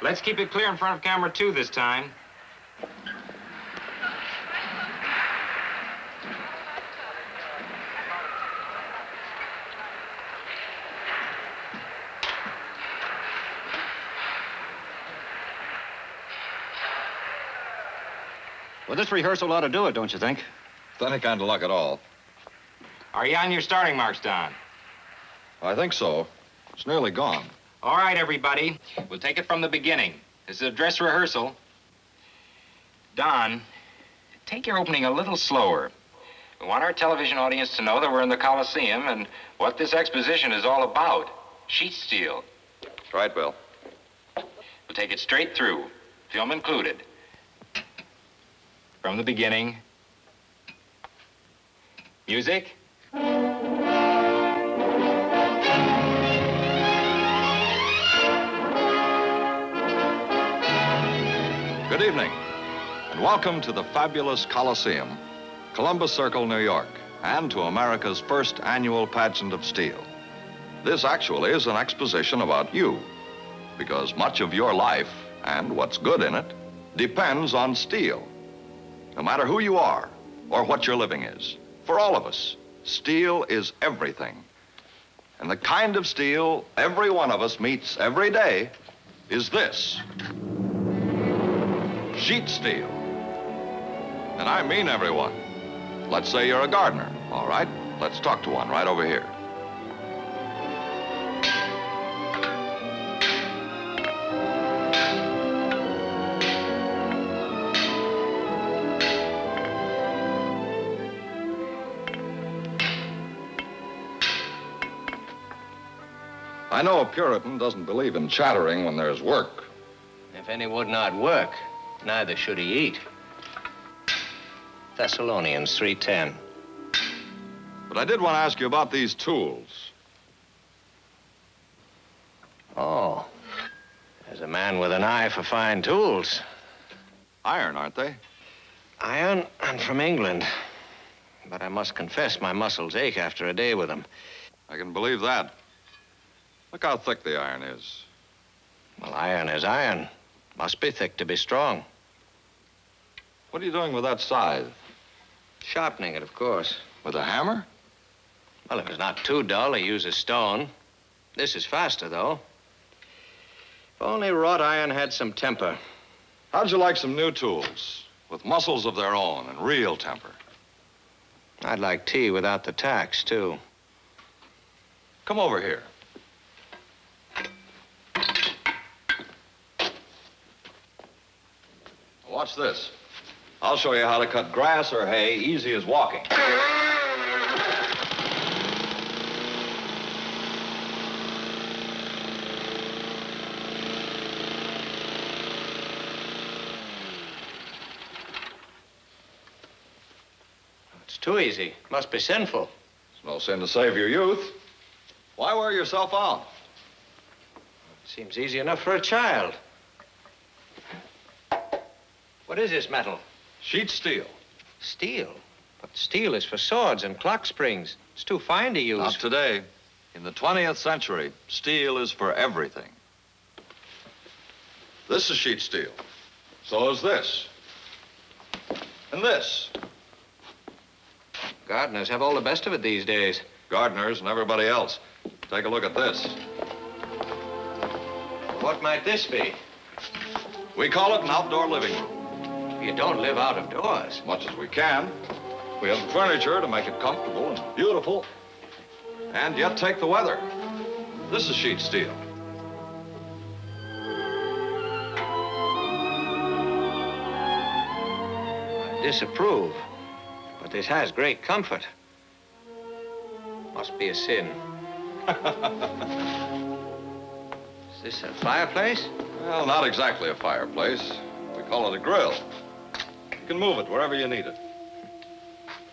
Let's keep it clear in front of camera 2 this time. Well, this rehearsal ought to do it, don't you think? With any kind of luck at all. Are you on your starting marks, Don? I think so. It's nearly gone. All right, everybody. We'll take it from the beginning. This is a dress rehearsal. Don, take your opening a little slower. We want our television audience to know that we're in the Coliseum and what this exposition is all about. Sheet steel. Right, Bill. We'll take it straight through, film included. From the beginning. Music. Good evening, and welcome to the fabulous Coliseum, Columbus Circle, New York, and to America's first annual Pageant of Steel. This actually is an exposition about you, because much of your life, and what's good in it, depends on steel. No matter who you are, or what your living is, for all of us, steel is everything. And the kind of steel every one of us meets every day is this. Sheet steel. And I mean everyone. Let's say you're a gardener, all right? Let's talk to one right over here. I know a Puritan doesn't believe in chattering when there's work. If any would not work, neither should he eat. Thessalonians 3:10. But I did want to ask you about these tools. Oh, there's a man with an eye for fine tools. Iron, aren't they? Iron and from England. But I must confess my muscles ache after a day with them. I can believe that. Look how thick the iron is. Well, iron is iron. Must be thick to be strong. What are you doing with that scythe? Sharpening it, of course. With a hammer? Well, if it's not too dull, I use a stone. This is faster, though. If only wrought iron had some temper. How'd you like some new tools with muscles of their own and real temper? I'd like tea without the tax, too. Come over here. Watch this. I'll show you how to cut grass or hay easy as walking. It's too easy. Must be sinful. It's no sin to save your youth. Why wear yourself out? Seems easy enough for a child. What is this metal? Sheet steel. Steel? But steel is for swords and clock springs. It's too fine to use. Not today. In the 20th century, steel is for everything. This is sheet steel. So is this. And this. Gardeners have all the best of it these days. Gardeners and everybody else. Take a look at this. What might this be? We call it an outdoor living room. You don't live out of doors. As much as we can. We have furniture to make it comfortable and beautiful, and yet take the weather. This is sheet steel. I disapprove, but this has great comfort. Must be a sin. Is this a fireplace? Well, not exactly a fireplace. We call it a grill. You can move it wherever you need it.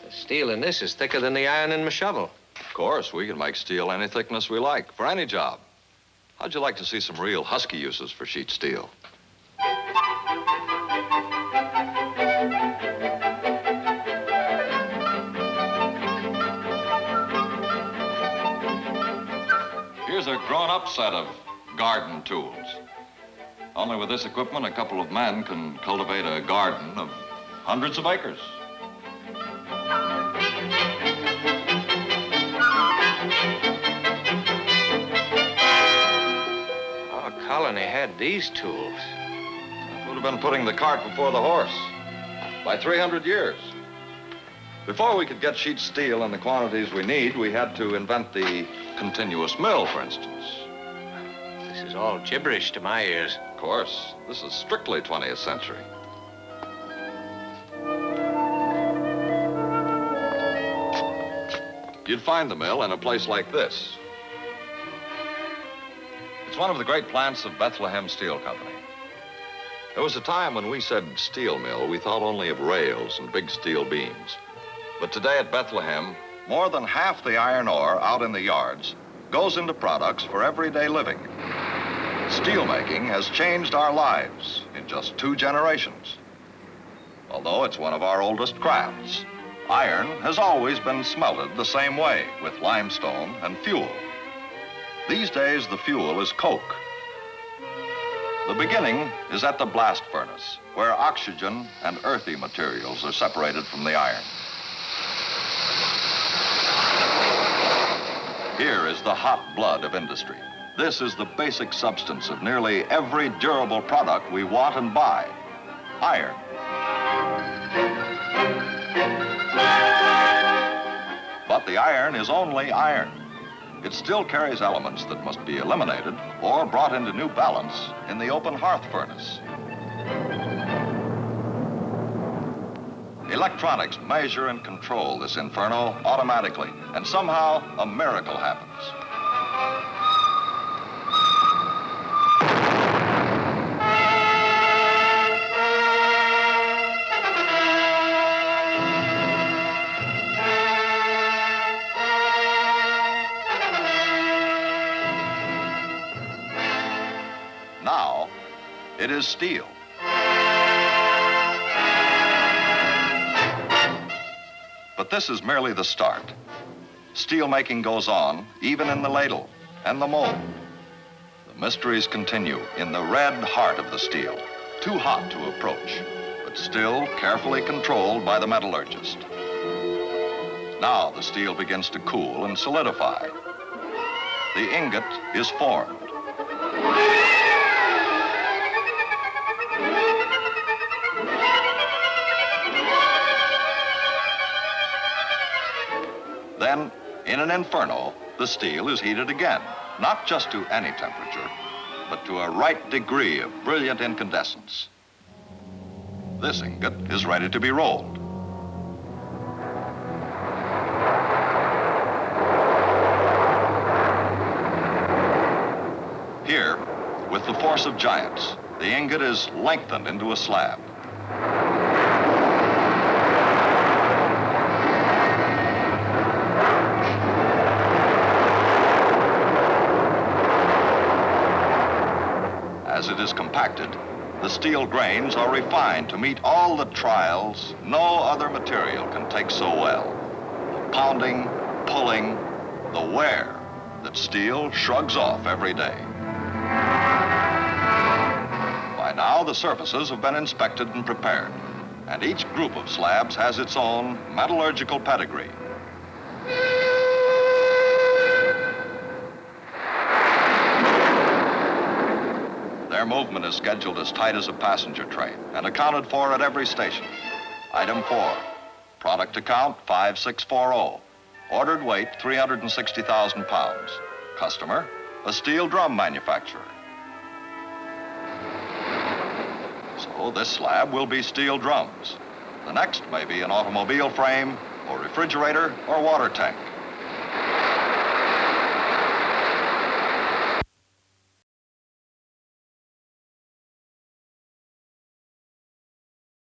The steel in this is thicker than the iron in my shovel. Of course, we can make steel any thickness we like, for any job. How'd you like to see some real husky uses for sheet steel? Here's a grown-up set of garden tools. Only with this equipment, a couple of men can cultivate a garden of hundreds of acres. Our colony had these tools. Would have been putting the cart before the horse by 300 years. Before we could get sheet steel in the quantities we need, we had to invent the continuous mill, for instance. This is all gibberish to my ears. Of course, this is strictly 20th century. You'd find the mill in a place like this. It's one of the great plants of Bethlehem Steel Company. There was a time when we said steel mill, we thought only of rails and big steel beams. But today at Bethlehem, more than half the iron ore out in the yards goes into products for everyday living. Steelmaking has changed our lives in just 2 generations. Although it's one of our oldest crafts, iron has always been smelted the same way, with limestone and fuel. These days, the fuel is coke. The beginning is at the blast furnace, where oxygen and earthy materials are separated from the iron. Here is the hot blood of industry. This is the basic substance of nearly every durable product we want and buy: iron. But the iron is only iron. It still carries elements that must be eliminated or brought into new balance in the open hearth furnace. Electronics measure and control this inferno automatically, and somehow a miracle happens. Now, it is steel. But this is merely the start. Steel making goes on, even in the ladle and the mold. The mysteries continue in the red heart of the steel, too hot to approach, but still carefully controlled by the metallurgist. Now the steel begins to cool and solidify. The ingot is formed. Then, in an inferno, the steel is heated again, not just to any temperature, but to a right degree of brilliant incandescence. This ingot is ready to be rolled. Here, with the force of giants, the ingot is lengthened into a slab. As it is compacted, the steel grains are refined to meet all the trials no other material can take so well. The pounding, pulling, the wear that steel shrugs off every day. By now, the surfaces have been inspected and prepared, and each group of slabs has its own metallurgical pedigree. Their movement is scheduled as tight as a passenger train and accounted for at every station. Item 4, product account 5640. Ordered weight 360,000 pounds. Customer, a steel drum manufacturer. So this slab will be steel drums. The next may be an automobile frame or refrigerator or water tank.